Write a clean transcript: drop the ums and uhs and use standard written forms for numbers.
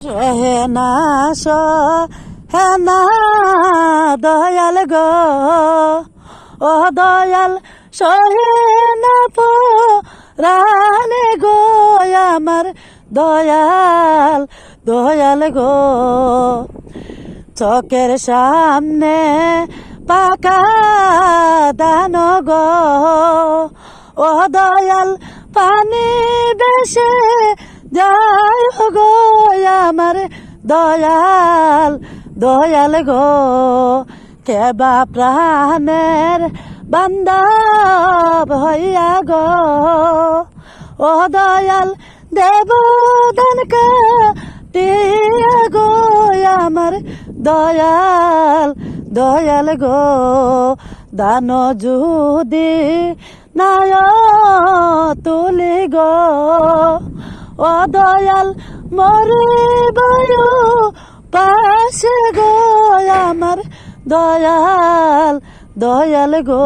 হেনা হেনা দয়াল গো ও দয়াল সহেনা রানে গো আমার দয়াল দয়াল গো চোখের সামনে পাকা দান গো ও দয়াল পানি বেশে যাই গো আমার দয়াল দয়াল গো কেবা প্রাণের বান্ধব হইয়া গো ও দয়াল দেবদান কাটিয়া গো আমার দয়াল দয়াল গো দান যদি নায় তুলি গো ও দয়াল মরিব পাশে গো আমার দয়াল দয়াল গো।